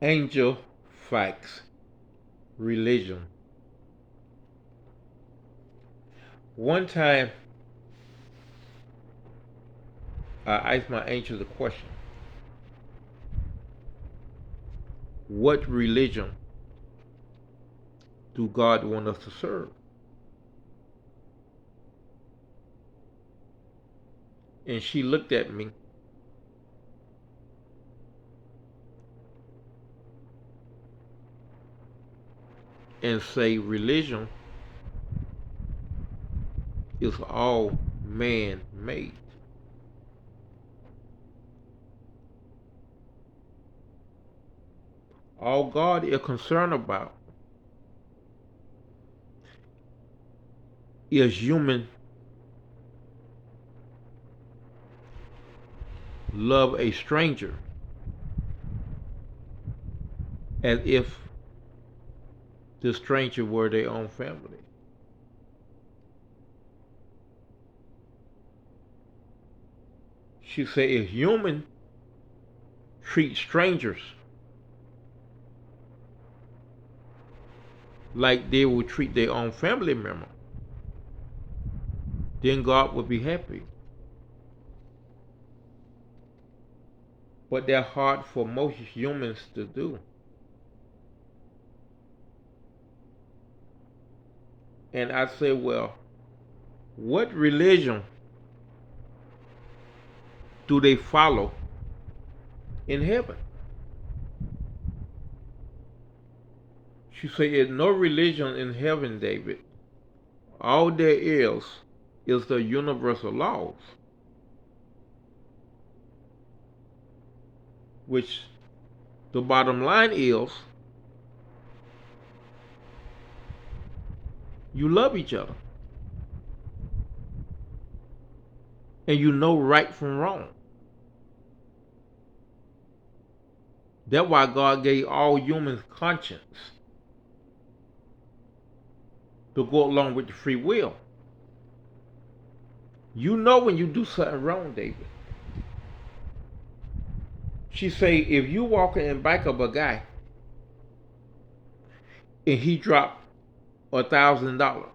Angel facts, religion. One time, I asked my angel the question, what religion do God want us to serve? And she looked at me and say, religion is all man-made. All God is concerned about is human love a stranger as if the stranger were their own family. She said, if human treat strangers like they would treat their own family member, then God would be happy. But they're hard for most humans to do. And I say, well, what religion do they follow in heaven? She said, there's no religion in heaven, David. All there is the universal laws, which the bottom line is you love each other and you know right from wrong. That's why God gave all humans conscience to go along with the free will. You know when you do something wrong, David. She say if you walking in back of a guy and he dropped $1,000,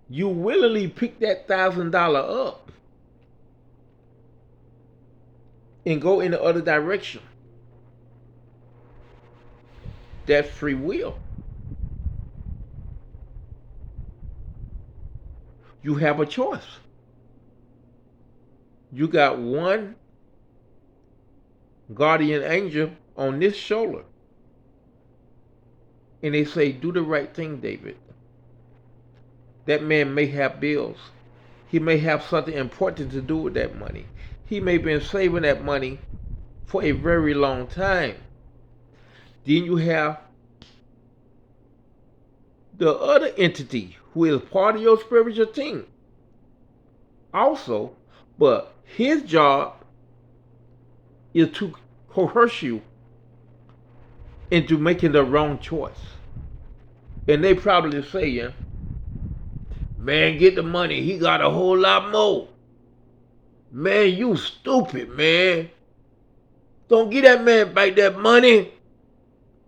you willingly pick that $1,000 up and go in the other direction. That's free will. You have a choice. You got one guardian angel on this shoulder. And they say, do the right thing, David. That man may have bills. He may have something important to do with that money. He may have been saving that money for a very long time. Then you have the other entity who is part of your spiritual team also, but his job is to coerce you into making the wrong choice. And they probably say, yeah, man, get the money. He got a whole lot more. Man, you stupid, man. Don't give that man back that money.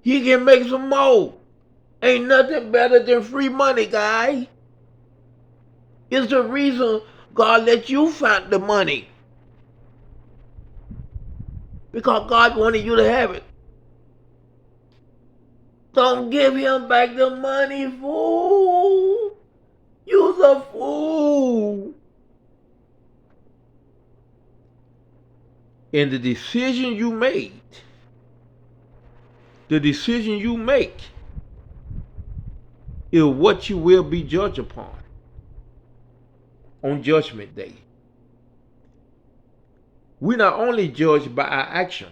He can make some more. Ain't nothing better than free money, guy. It's the reason God let you find the money. Because God wanted you to have it. Don't give him back the money, fool. You's a fool. And the decision you make is what you will be judged upon on Judgment Day. We not only judge by our action,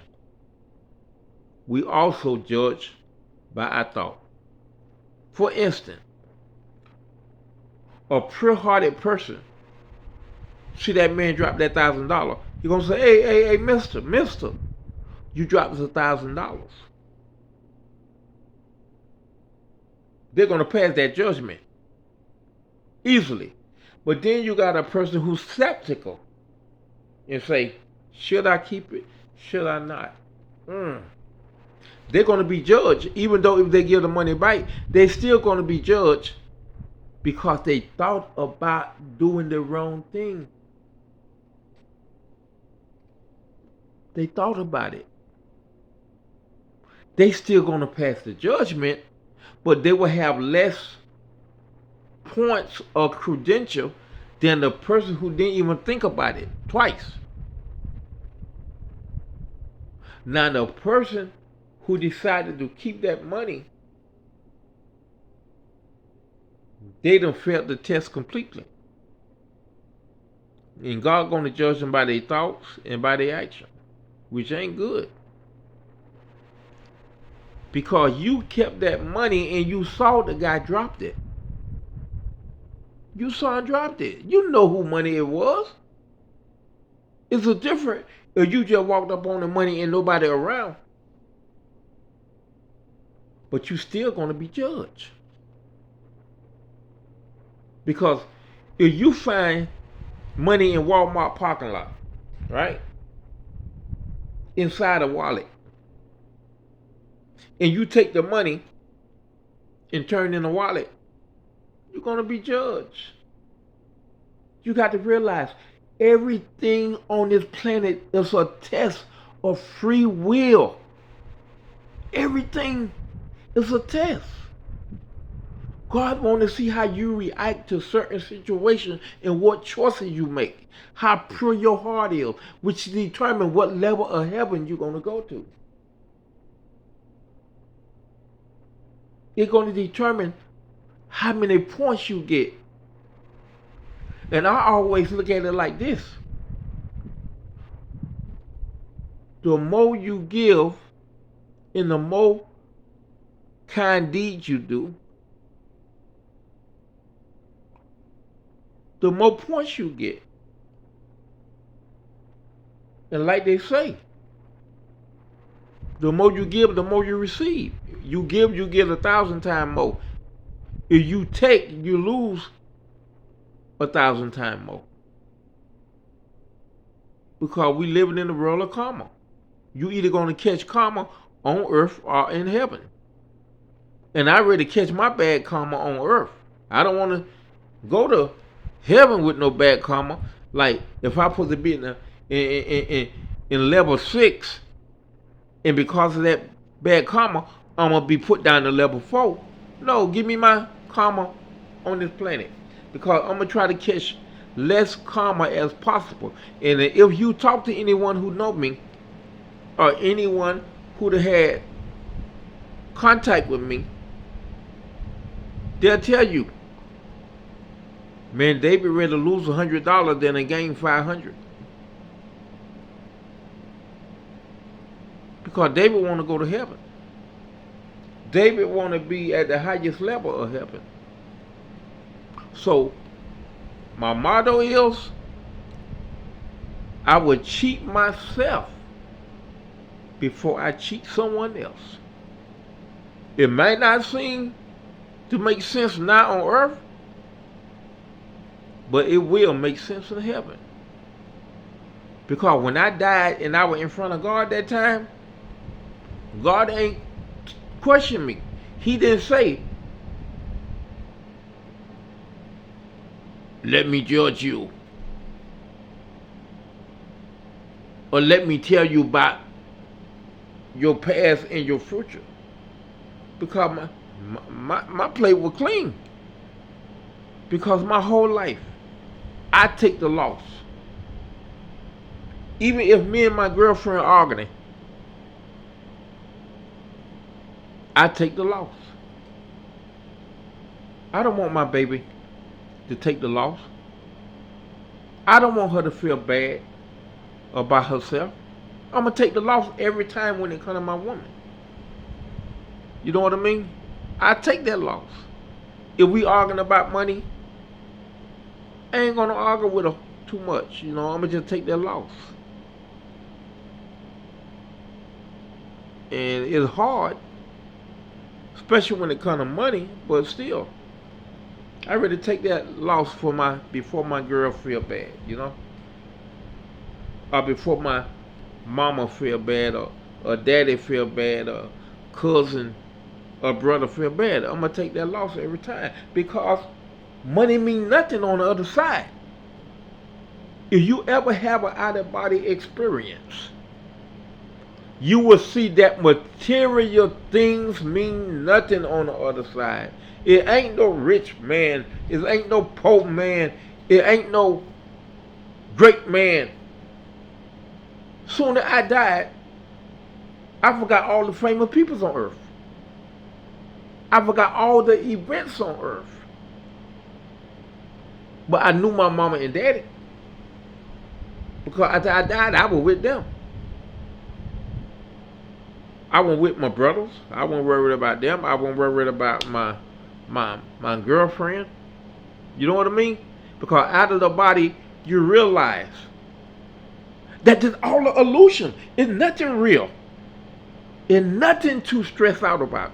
we also judge by our thought. For instance, a pure-hearted person see that man drop that $1,000, he gonna say, hey, mister, you dropped us $1,000. They're gonna pass that judgment easily. But then you got a person who's skeptical and say, should I keep it? Should I not? They're going to be judged. Even though if they give the money back, they're still going to be judged because they thought about doing the wrong thing. They thought about it. They still going to pass the judgment, but they will have less points or credential than the person who didn't even think about it twice. Now the person who decided to keep that money, they done failed the test completely. And God gonna judge them by their thoughts and by their action, which ain't good. Because you kept that money and you saw the guy dropped it. You saw him dropped it. You know who money it was. It's a different if you just walked up on the money and nobody around. But you still gonna be judged. Because if you find money in Walmart parking lot, right? Inside a wallet. And you take the money and turn it in a wallet, you're going to be judged. You got to realize everything on this planet is a test of free will. Everything is a test. God wants to see how you react to certain situations and what choices you make. How pure your heart is, which determines what level of heaven you're going to go to. It's going to determine how many points you get. And I always look at it like this. The more you give and the more kind deeds you do, the more points you get. And like they say, the more you give, the more you receive. You give 1,000 times more. If you take, you lose 1,000 times more. Because we living in the world of karma. You either going to catch karma on earth or in heaven. And I already catch my bad karma on earth. I don't want to go to heaven with no bad karma. Like if I supposed to be in level 6, and because of that bad karma, I'm gonna be put down to level 4. No, give me my karma on this planet, because I'm gonna try to catch less karma as possible. And if you talk to anyone who know me, or anyone who'd had contact with me, they'll tell you, man, David rather lose $100 than to gain 500. Because David want to go to heaven. David want to be at the highest level of heaven. So my motto is, I would cheat myself before I cheat someone else. It might not seem to make sense now on earth, but it will make sense in heaven. Because when I died and I was in front of God that time, God ain't question me. He didn't say, let me judge you, or let me tell you about your past and your future. Because my plate was clean. Because my whole life, I take the loss. Even if me and my girlfriend are arguing, I take the loss. I don't want my baby to take the loss. I don't want her to feel bad about herself. I'm going to take the loss every time when it comes to my woman. You know what I mean? I take that loss. If we arguing about money, I ain't going to argue with her too much. You know, I'm going to just take that loss. And it's hard, especially when it comes to money, but still, I really take that loss before my girl feel bad, you know, or before my mama feel bad, or or daddy feel bad, or cousin or brother feel bad. I'm gonna take that loss every time because money mean nothing on the other side. If you ever have an out of body experience, you will see that material things mean nothing on the other side. It ain't no rich man. It ain't no poor man. It ain't no great man. Soon as I died, I forgot all the famous peoples on earth. I forgot all the events on earth. But I knew my mama and daddy. Because after I died, I was with them. I wasn't with my brothers. I wasn't worried about them. I wasn't worried about my girlfriend. You know what I mean? Because out of the body, you realize that this all an illusion. It's nothing real. It's nothing to stress out about.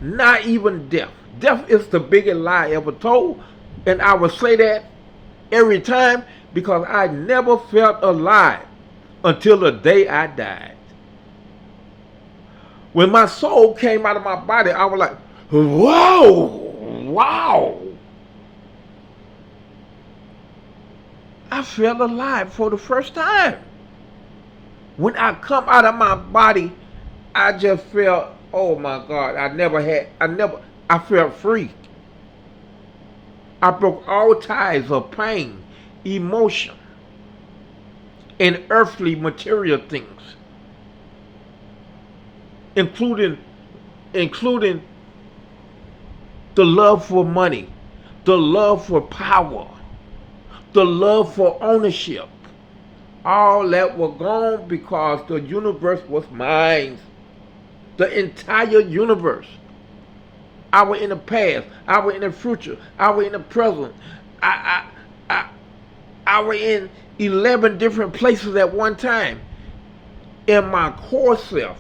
Not even death. Death is the biggest lie ever told. And I will say that every time because I never felt alive until the day I died. When my soul came out of my body, I was like, whoa, wow. I felt alive for the first time. When I come out of my body, I just felt, oh my God, I felt free. I broke all ties of pain, emotion, and earthly material things, including the love for money, the love for power, the love for ownership. All that was gone because the universe was mine. The entire universe. I was in the past. I was in the future. I was in the present. I was in 11 different places at one time. And my core self,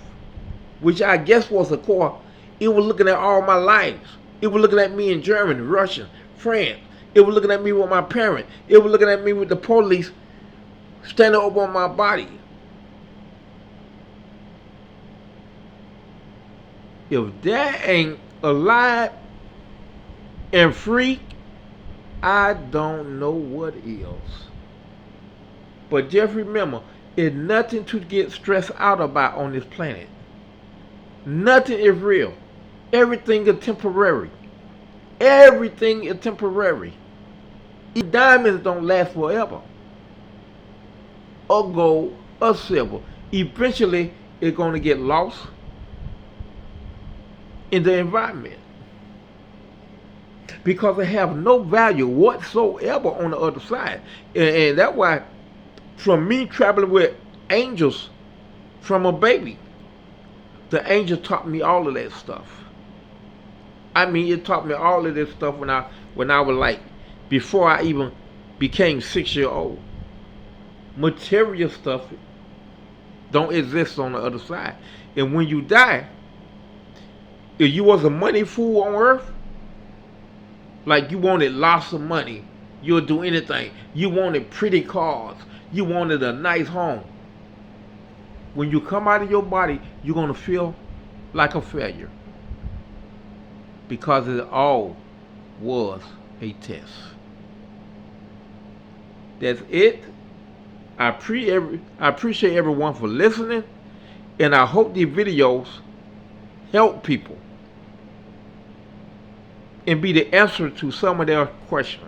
which I guess was a core, it was looking at all my lives. It was looking at me in Germany, Russia, France. It was looking at me with my parents. It was looking at me with the police standing over my body. If that ain't alive and free, I don't know what is. But just remember, it's nothing to get stressed out about on this planet. Nothing is real. Everything is temporary. Everything is temporary. Diamonds don't last forever. Or gold or silver. Eventually, it's going to get lost in the environment because they have no value whatsoever on the other side. And that's why, from me traveling with angels from a baby, the angel taught me all of that stuff. I mean, it taught me all of this stuff when I was like, before I even became 6 years old. Material stuff don't exist on the other side. And when you die, if you was a money fool on earth, like you wanted lots of money, you'll do anything. You wanted pretty cars. You wanted a nice home. When you come out of your body, you're going to feel like a failure. Because it all was a test. That's it. I appreciate everyone for listening. And I hope these videos help people and be the answer to some of their questions.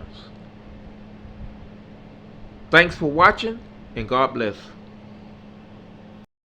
Thanks for watching, and God bless.